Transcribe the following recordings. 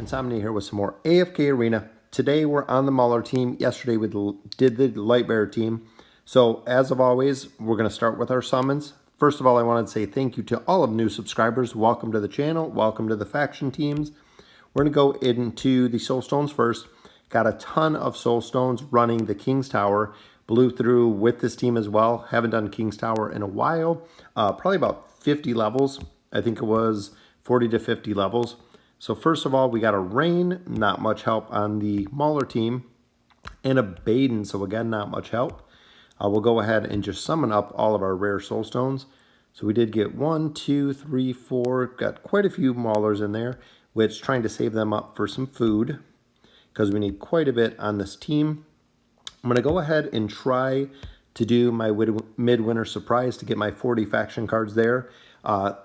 Insomnia here with some more AFK Arena. Today we're on the Mauler team. Yesterday we did the Lightbearer team. So as of always, we're going to start with our summons. First of all, I wanted to say thank you to all of new subscribers. Welcome to the channel. Welcome to the faction teams. We're going to go into the Soul Stones first. Got a ton of Soul Stones running the King's Tower. Blew through with this team as well. Haven't done King's Tower in a while. Probably about 50 levels. I think it was 40 to 50 levels. So first of all, we got a Rain, not much help on the Mauler team, and a Baden, so again, not much help. We'll go ahead and just summon up all of our rare Soul Stones. So we did get 1, 2, 3, 4, got quite a few Maulers in there, which trying to save them up for some food, because we need quite a bit on this team. I'm going to go ahead and try to do my midwinter surprise to get my 40 faction cards there.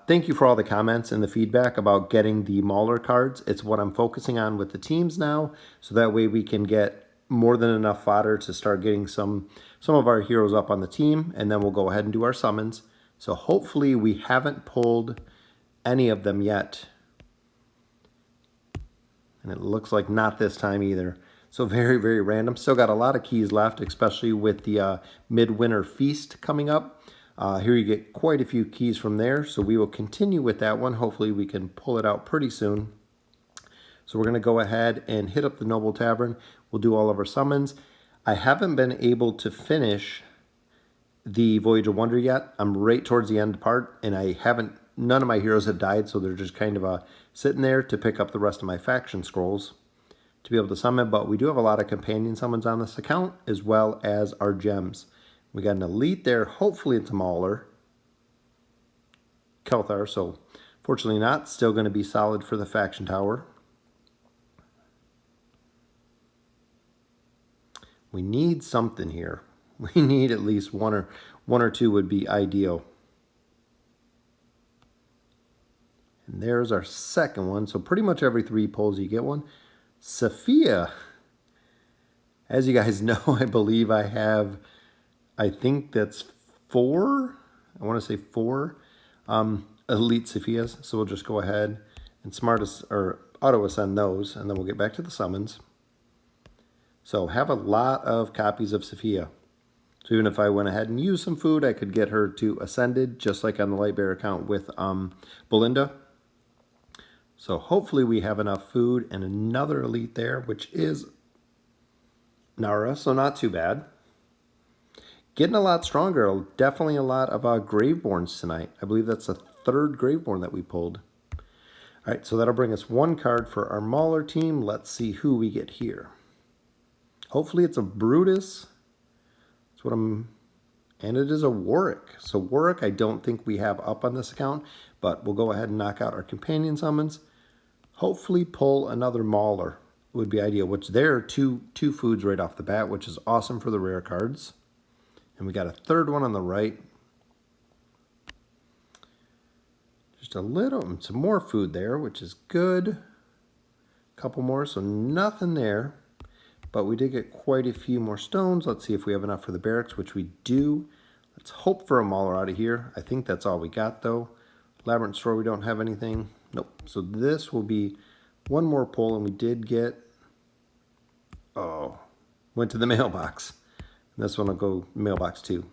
Thank you for all the comments and the feedback about getting the Mauler cards. It's what I'm focusing on with the teams now, so that way we can get more than enough fodder to start getting some of our heroes up on the team, and then we'll go ahead and do our summons. So hopefully we haven't pulled any of them yet. And it looks like not this time either. So very, very random. Still got a lot of keys left, especially with the Midwinter Feast coming up. Here you get quite a few keys from there. So we will continue with that one. Hopefully we can pull it out pretty soon. So we're going to go ahead and hit up the Noble Tavern. We'll do all of our summons. I haven't been able to finish the Voyage of Wonder yet. I'm right towards the end part, and none of my heroes have died, so they're just kind of sitting there to pick up the rest of my faction scrolls to be able to summon. But we do have a lot of companion summons on this account, as well as our gems. We got an elite there. Hopefully it's a Mauler. Kelthar, so fortunately not. Still going to be solid for the faction tower. We need something here. We need at least one or two would be ideal. And there's our second one. So pretty much every 3 pulls you get one. Sophia. As you guys know, I believe I have, I think that's 4. I want to say 4 elite Sophias. So we'll just go ahead and auto ascend those, and then we'll get back to the summons. So have a lot of copies of Sophia. So even if I went ahead and used some food, I could get her to Ascended, just like on the Lightbearer account with Belinda. So hopefully we have enough food, and another elite there, which is Nara, so not too bad. Getting a lot stronger. Definitely a lot of Graveborns tonight. I believe that's the 3rd Graveborn that we pulled. All right, so that'll bring us 1 card for our Mauler team. Let's see who we get here. Hopefully it's a Brutus. That's what and it is a Warwick. So Warwick I don't think we have up on this account, but we'll go ahead and knock out our companion summons. Hopefully pull another Mauler would be ideal, which there are two foods right off the bat, which is awesome for the rare cards. And we got a 3rd one on the right. Just some more food there, which is good. A couple more, so nothing there. But we did get quite a few more stones. Let's see if we have enough for the barracks, which we do. Let's hope for a Mauler out of here. I think that's all we got, though. Labyrinth Store, we don't have anything. Nope. So this will be 1 more pull, and we did get... went to the mailbox. And this one will go mailbox 2.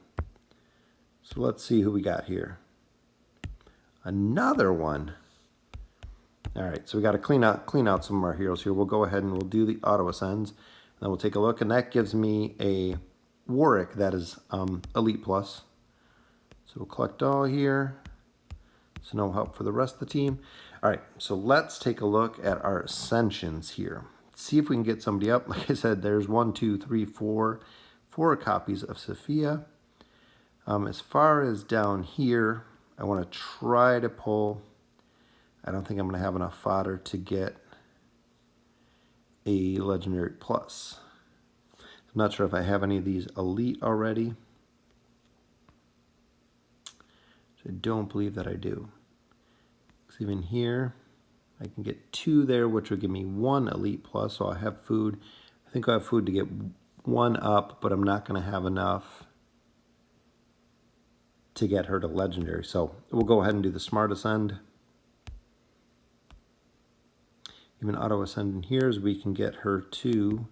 So let's see who we got here. Another one. All right, so we got to clean out some of our heroes here. We'll go ahead and we'll do the auto ascends. And then we'll take a look, and that gives me a Warwick that is Elite Plus. So we'll collect all here. So no help for the rest of the team. All right, so let's take a look at our ascensions here. See if we can get somebody up. Like I said, there's 1, 2, 3, 4 copies of Sophia. As far as down here, I want to try to pull. I don't think I'm going to have enough fodder to get a Legendary Plus. I'm not sure if I have any of these Elite already. I don't believe that I do. Because even here, I can get 2 there, which would give me 1 Elite Plus, so I have food. I think I have food to get 1 up, but I'm not going to have enough to get her to Legendary. So we'll go ahead and do the Smart Ascend. even auto ascending here as we can get her to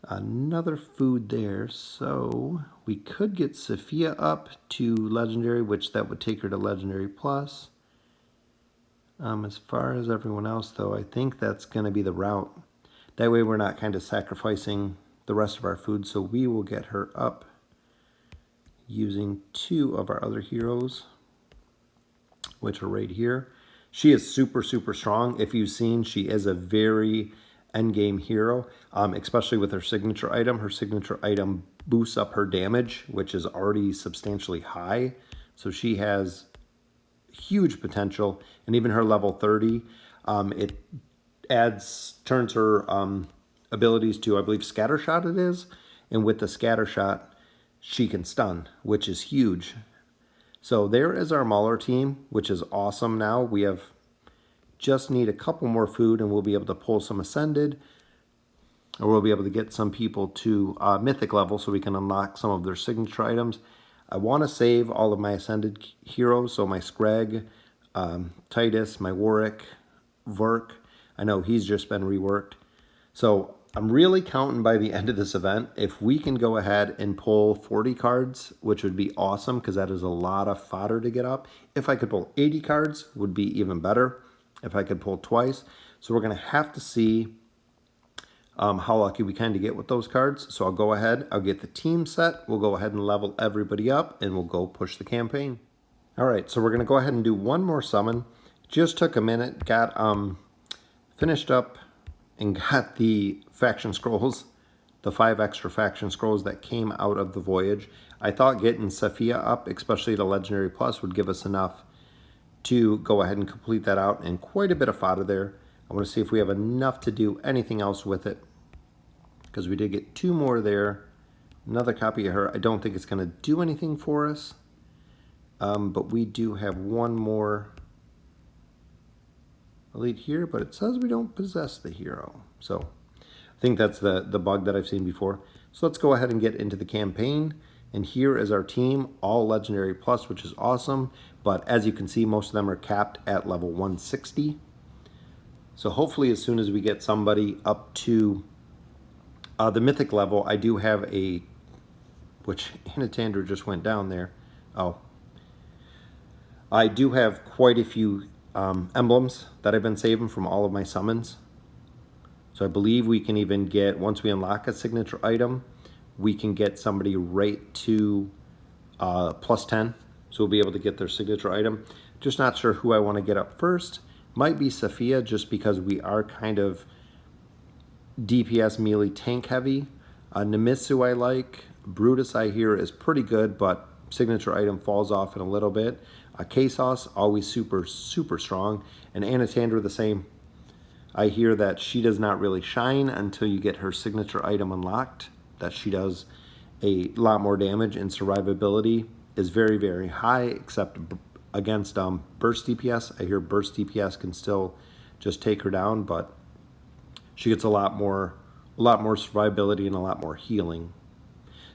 another food there. So we could get Sophia up to legendary, which that would take her to legendary plus. As far as everyone else though, I think that's going to be the route. That way we're not kind of sacrificing the rest of our food. So we will get her up using 2 of our other heroes, which are right here. She is super, super strong. If you've seen, she is a very endgame hero, especially with her signature item. Her signature item boosts up her damage, which is already substantially high. So she has huge potential, and even her level 30, it turns her abilities to, I believe, scatter shot it is, and with the scatter shot, she can stun, which is huge. So there is our Mauler team, which is awesome now. We just need a couple more food and we'll be able to pull some Ascended, or we'll be able to get some people to Mythic level so we can unlock some of their signature items. I want to save all of my Ascended heroes, so my Scrag, Titus, my Warwick, Verk. I know he's just been reworked. So I'm really counting by the end of this event, if we can go ahead and pull 40 cards, which would be awesome because that is a lot of fodder to get up. If I could pull 80 cards, would be even better if I could pull twice. So we're going to have to see how lucky we kind of get with those cards. So I'll go ahead, I'll get the team set, we'll go ahead and level everybody up, and we'll go push the campaign. All right, so we're going to go ahead and do one more summon. Just took a minute, got finished up and got the faction scrolls, the 5 extra faction scrolls that came out of the voyage. I thought getting Sophia up, especially to Legendary Plus, would give us enough to go ahead and complete that out, and quite a bit of fodder there. I want to see if we have enough to do anything else with it, because we did get 2 more there. Another copy of her. I don't think it's going to do anything for us, but we do have 1 more elite here, but it says we don't possess the hero. So I think that's the bug that I've seen before. So let's go ahead and get into the campaign. And here is our team, all Legendary Plus, which is awesome. But as you can see, most of them are capped at level 160. So hopefully as soon as we get somebody up to the Mythic level, I do have a, which Anatandra just went down there. Oh. I do have quite a few emblems that I've been saving from all of my summons. So I believe we can even get, once we unlock a signature item, we can get somebody right to plus 10. So we'll be able to get their signature item. Just not sure who I want to get up first. Might be Sophia, just because we are kind of DPS melee tank heavy. Nemitsu I like. Brutus I hear is pretty good, but signature item falls off in a little bit. Quesos, always super, super strong. And Anatandra the same. I hear that she does not really shine until you get her signature item unlocked. That she does a lot more damage, and survivability is very, very high, except against burst DPS. I hear burst DPS can still just take her down, but she gets a lot more survivability and a lot more healing.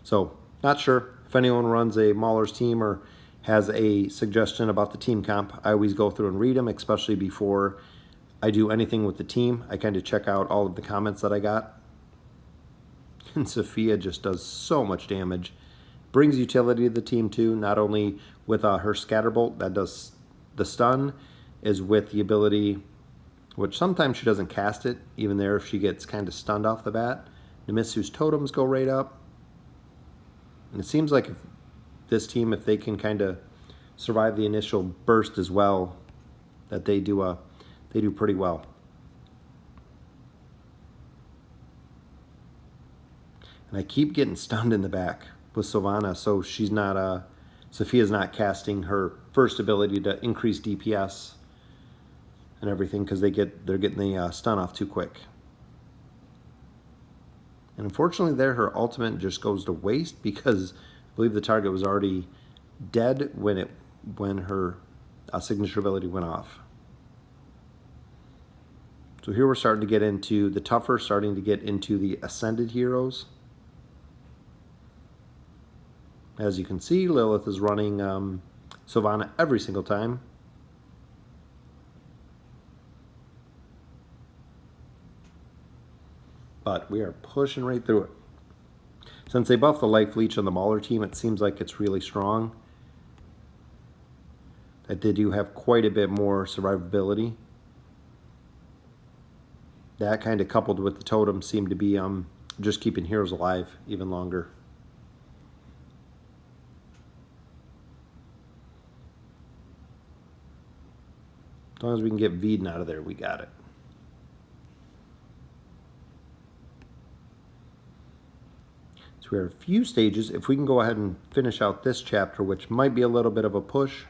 So not sure if anyone runs a Mauler's team or has a suggestion about the team comp. I always go through and read them, especially before I do anything with the team. I kind of check out all of the comments that I got. And Sophia just does so much damage. Brings utility to the team too, not only with her Scatterbolt that does the stun, is with the ability, which sometimes she doesn't cast it, even there if she gets kind of stunned off the bat. Nemitsu's totems go right up. And it seems like if this team, if they can kind of survive the initial burst as well, that they do pretty well. And I keep getting stunned in the back with Sylvana, so she's not Sophia's not casting her first ability to increase DPS and everything, because they're getting the stun off too quick. And unfortunately there, her ultimate just goes to waste, because I believe the target was already dead when her signature ability went off. So here we're starting to get into the tougher, starting to get into the Ascended heroes. As you can see, Lilith is running Sylvana every single time. but we are pushing right through it. Since they buffed the life leech on the Mauler team, it seems like it's really strong. That they do have quite a bit more survivability. That kind of coupled with the totem seemed to be just keeping heroes alive even longer. As long as we can get Veden out of there, we got it. So we have a few stages. If we can go ahead and finish out this chapter, which might be a little bit of a push.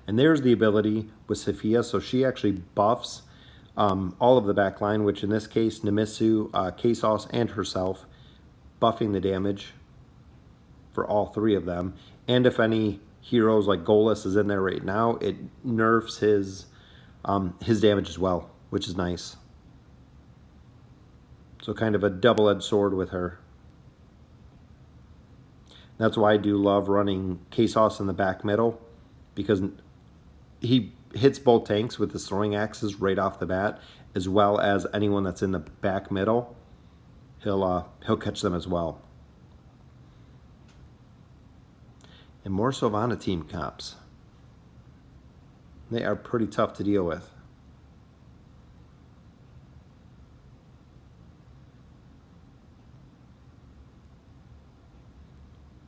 And there's the ability with Sophia. So she actually buffs all of the back line, which in this case, Nemitsu, Kasos, and herself, buffing the damage for all three of them. And if any heroes like Golas is in there right now, it nerfs his damage as well, which is nice. So kind of a double-edged sword with her. That's why I do love running Kasos in the back middle, because he hits both tanks with his throwing axes right off the bat, as well as anyone that's in the back middle. He'll catch them as well. And more Sylvana team comps. They are pretty tough to deal with.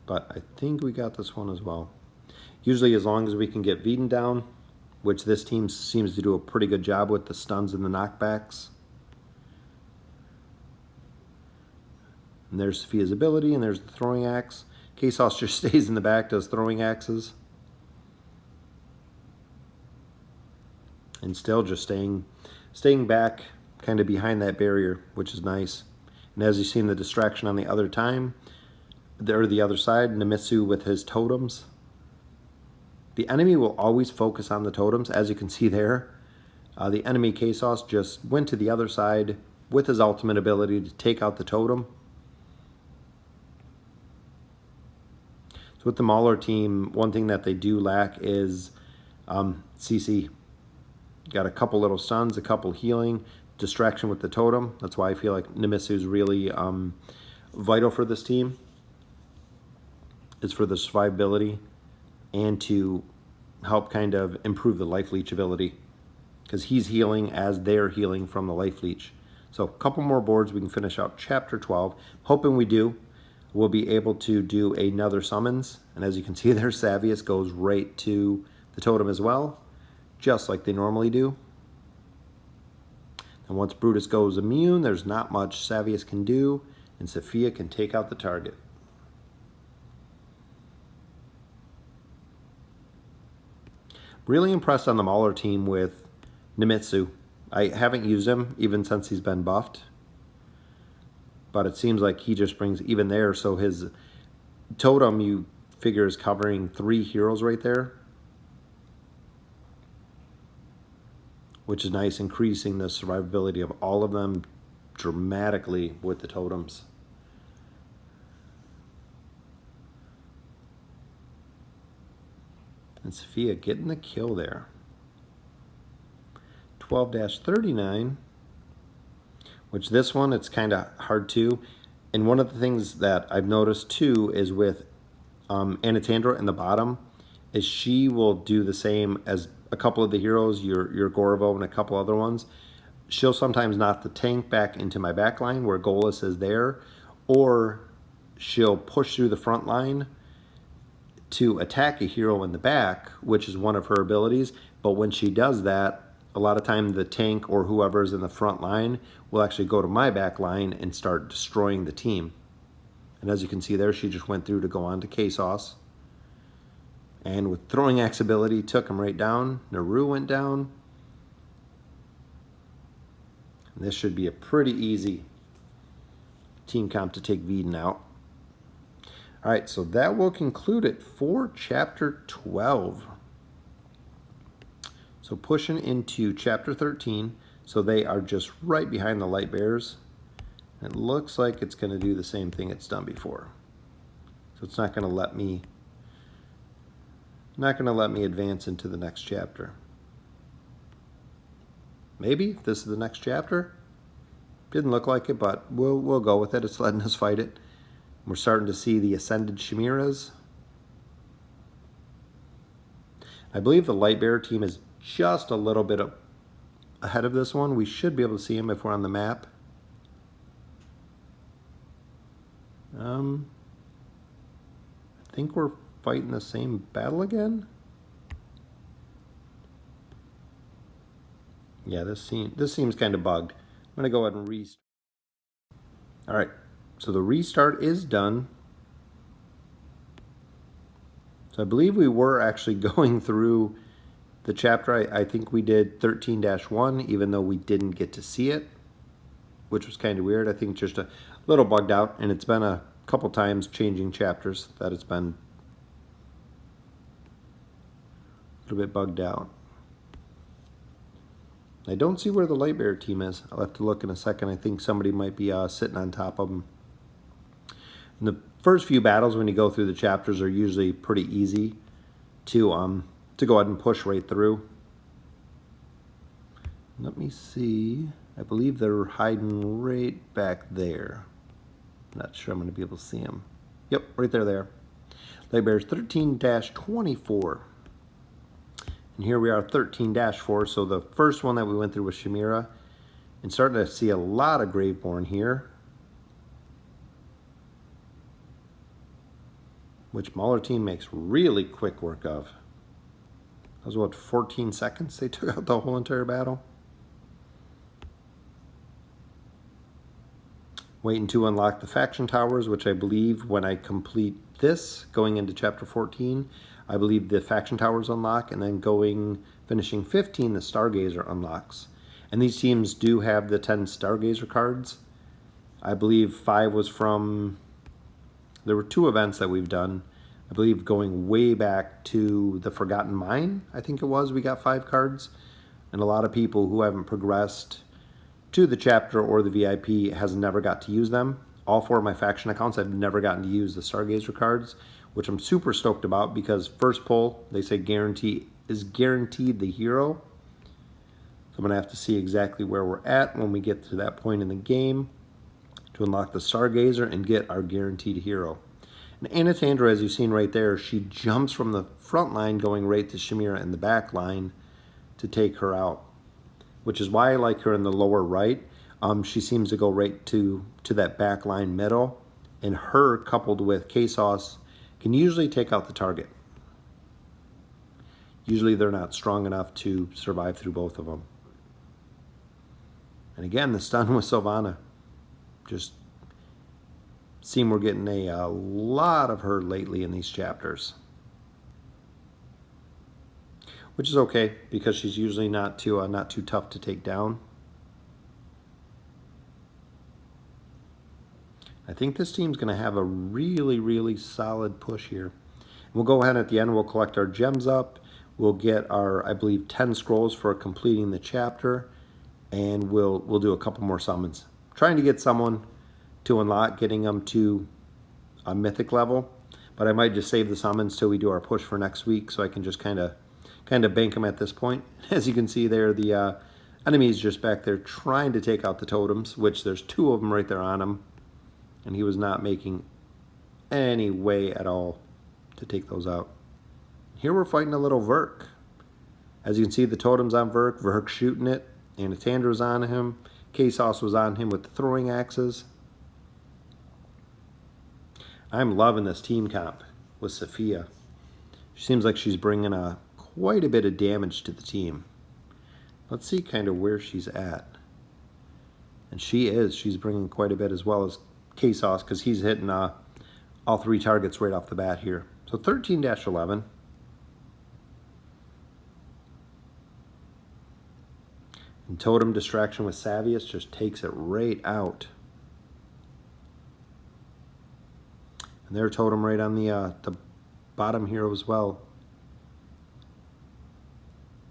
But I think we got this one as well. Usually as long as we can get Veden down, which this team seems to do a pretty good job with the stuns and the knockbacks. And there's Sophia's ability, and there's the throwing axe. Kasos just stays in the back, does throwing axes. And still just staying back, kind of behind that barrier, which is nice. And as you've seen the distraction on the other side, Nemitsu with his totems. The enemy will always focus on the totems, as you can see there. The enemy Kasos just went to the other side with his ultimate ability to take out the totem. So with the Mauler team, one thing that they do lack is CC. Got a couple little stuns, a couple healing, distraction with the totem. That's why I feel like Nemitsu is really vital for this team. Is for the survivability and to help kind of improve the life leech ability, because he's healing as they're healing from the life leech. So a couple more boards, we can finish out chapter 12. Hoping we do. We'll be able to do another summons, and as you can see there, Savius goes right to the totem as well, just like they normally do. And once Brutus goes immune, there's not much Savius can do, and Sophia can take out the target. Really impressed on the Mauler team with Nemitsu. I haven't used him even since he's been buffed, but it seems like he just brings even there. So his totem, you figure, is covering 3 heroes right there, which is nice, increasing the survivability of all of them dramatically with the totems. And Sophia getting the kill there. 12-39, which this one, it's kind of hard too. And one of the things that I've noticed too is with Anatandra in the bottom, is she will do the same as a couple of the heroes, your Gorvo and a couple other ones. She'll sometimes knock the tank back into my back line where Golas is there, or she'll push through the front line to attack a hero in the back, which is one of her abilities. But when she does that, a lot of time the tank or whoever's in the front line will actually go to my back line and start destroying the team. And as you can see there, she just went through to go on to Kasos. And with throwing axe ability, took him right down. Naru went down. And this should be a pretty easy team comp to take Veden out. All right, so that will conclude it for chapter 12. So pushing into chapter 13, so they are just right behind the light bears. It looks like it's going to do the same thing it's done before. So it's not going to let me advance into the next chapter. Maybe this is the next chapter. Didn't look like it, but we'll go with it. It's letting us fight it. We're starting to see the Ascended Chimeras. I believe the Lightbearer team is just a little bit ahead of this one. We should be able to see him if we're on the map. I think we're fighting the same battle again. Yeah, this seems kind of bugged. I'm gonna go ahead and restart. All right, so the restart is done. So I believe we were actually going through the chapter. I think we did 13-1, even though we didn't get to see it, which was kind of weird. I think just a little bugged out, and it's been a couple times changing chapters that it's been a little bit bugged out. I don't see where the Lightbearer team is. I'll have to look in a second. I think somebody might be sitting on top of them. And the first few battles when you go through the chapters are usually pretty easy to go ahead and push right through. Let me see. I believe they're hiding right back there. Not sure I'm going to be able to see them. Yep, right there they are. Lightbearers 13-24. And here we are 13-4. So the first one that we went through was Chimera. And starting to see a lot of Graveborn here, which Mauler team makes really quick work of. That was what, 14 seconds they took out the whole entire battle? Waiting to unlock the faction towers, which I believe when I complete this, going into chapter 14, I believe the faction towers unlock, and then finishing 15, the Stargazer unlocks. And these teams do have the 10 Stargazer cards. I believe 5 was from, there were 2 events that we've done. I believe going way back to the Forgotten Mine, I think it was, we got 5 cards. And a lot of people who haven't progressed to the chapter or the VIP has never got to use them. All 4 of my faction accounts I've never gotten to use the Stargazer cards, which I'm super stoked about because first pull, they say guaranteed the hero. So I'm going to have to see exactly where we're at when we get to that point in the game to unlock the Stargazer and get our guaranteed hero. And Anatandra, as you've seen right there, she jumps from the front line going right to Chimera in the back line to take her out, which is why I like her in the lower right. She seems to go right to that back line middle, and her coupled with K-Sauce can usually take out the target. Usually they're not strong enough to survive through both of them. And again, the stun with Sylvana. Just seem we're getting a lot of her lately in these chapters. Which is okay, because she's usually not too tough to take down. I think this team's going to have a really, really solid push here. We'll go ahead at the end, we'll collect our gems up. We'll get our, I believe, 10 scrolls for completing the chapter. And we'll do a couple more summons. Trying to get someone to unlock, getting them to a mythic level. But I might just save the summons till we do our push for next week, so I can just kind of bank them at this point. As you can see there, the enemy's just back there trying to take out the totems, which there's 2 of them right there on him. And he was not making any way at all to take those out. Here we're fighting a little Verk. As you can see, the totem's on Verk. Verk's shooting it. Anatandra's on him. K-Sauce was on him with the throwing axes. I'm loving this team comp with Sophia. She seems like she's bringing quite a bit of damage to the team. Let's see kind of where she's at. And she's bringing quite a bit, as well as K-Sauce, because he's hitting all 3 targets right off the bat here. So 13-11. And Totem Distraction with Savius just takes it right out. And their Totem right on the bottom here as well.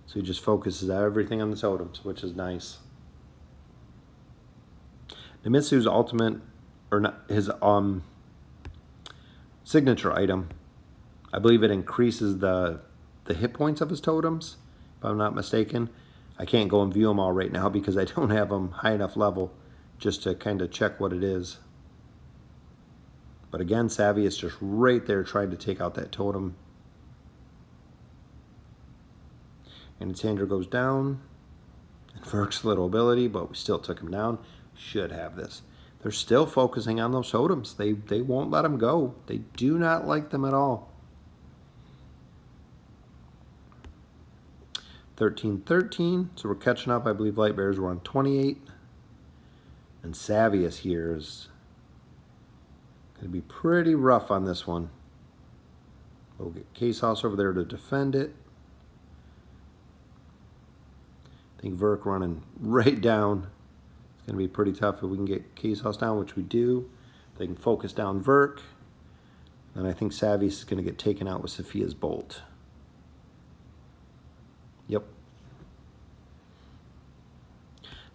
So he just focuses everything on the totems, which is nice. Nimitsu's ultimate, or not, his signature item, I believe it increases the hit points of his totems, if I'm not mistaken. I can't go and view them all right now because I don't have them high enough level just to kind of check what it is. But again, Savvy is just right there trying to take out that totem. And Sandra goes down. And Verk's little ability, but we still took him down. Should have this. They're still focusing on those totems. They won't let them go. They do not like them at all. 13-13. So we're catching up. I believe Light Bears were on 28. And Savius here is going to be pretty rough on this one. We'll get Case House over there to defend it. I think Verk running right down. It's going to be pretty tough if we can get Case House down, which we do. They can focus down Verk. And I think Savius is going to get taken out with Sophia's Bolt. Yep.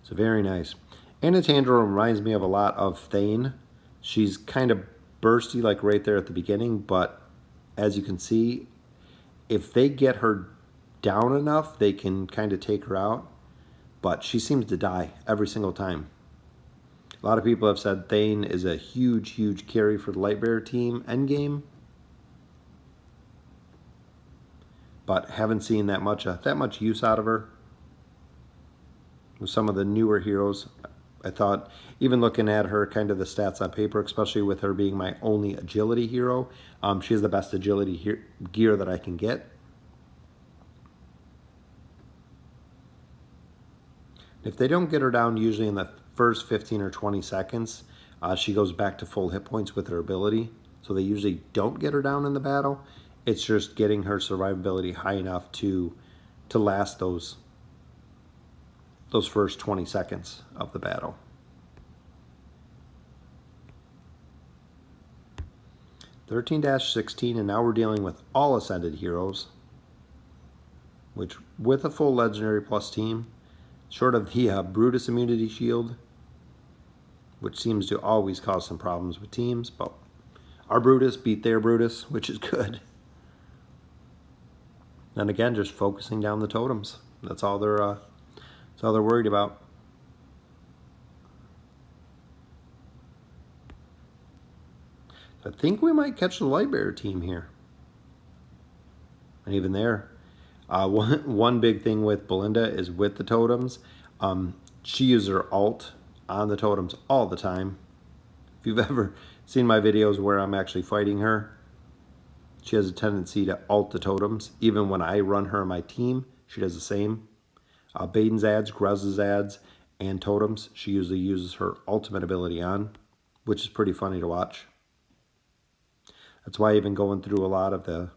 So very nice. Anatandra reminds me of a lot of Thane. She's kind of bursty like right there at the beginning, but as you can see, if they get her down enough, they can kind of take her out. But she seems to die every single time. A lot of people have said Thane is a huge, huge carry for the Lightbearer team endgame. But haven't seen that much use out of her. With some of the newer heroes, I thought, even looking at her, kind of the stats on paper, especially with her being my only agility hero, she has the best agility gear that I can get. If they don't get her down usually in the first 15 or 20 seconds, she goes back to full hit points with her ability. So they usually don't get her down in the battle. It's just getting her survivability high enough to last those first 20 seconds of the battle. (13-16), and now we're dealing with all Ascended heroes, which with a full Legendary Plus team, short of the Brutus immunity shield, which seems to always cause some problems with teams, but our Brutus beat their Brutus, which is good. And again, just focusing down the totems. That's all they're worried about. I think we might catch the Lightbearer team here. And even there, one big thing with Belinda is with the totems. She uses her ult on the totems all the time. If you've ever seen my videos where I'm actually fighting her, she has a tendency to ult the totems. Even when I run her on my team, she does the same. Baden's ads, Grez's ads, and totems, she usually uses her ultimate ability on, which is pretty funny to watch. That's why even going through a lot of the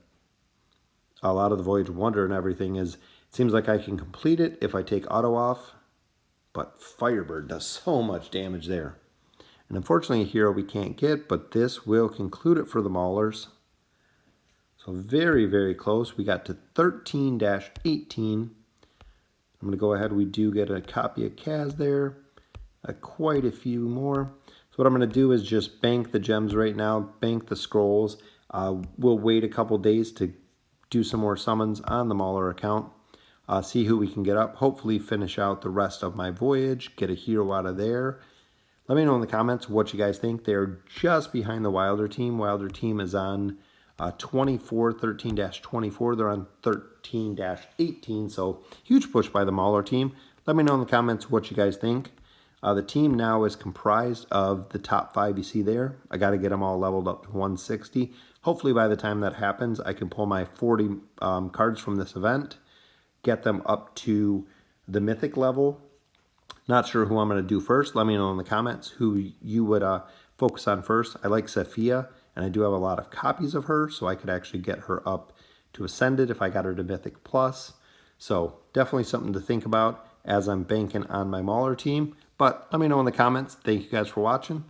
Voyage of Wonder and everything is, it seems like I can complete it if I take auto off, but Firebird does so much damage there. And unfortunately a hero we can't get, but this will conclude it for the Maulers. So very, very close. We got to 13-18. I'm going to go ahead, we do get a copy of Kaz there, quite a few more. So what I'm going to do is just bank the gems right now, bank the scrolls. We'll wait a couple days to do some more summons on the Mauler account, see who we can get up, hopefully finish out the rest of my voyage, get a hero out of there. Let me know in the comments what you guys think. They're just behind the Wilder team. Wilder team is on 13-24. They're on 13-18, so huge push by the Mauler team. Let me know in the comments what you guys think. The team now is comprised of the top 5 you see there. I got to get them all leveled up to 160. Hopefully by the time that happens, I can pull my 40 cards from this event, get them up to the mythic level. Not sure who I'm going to do first. Let me know in the comments who you would focus on first. I like Sophia, and I do have a lot of copies of her, so I could actually get her up to Ascended if I got her to Mythic Plus. So definitely something to think about as I'm banking on my Mauler team. But let me know in the comments. Thank you guys for watching.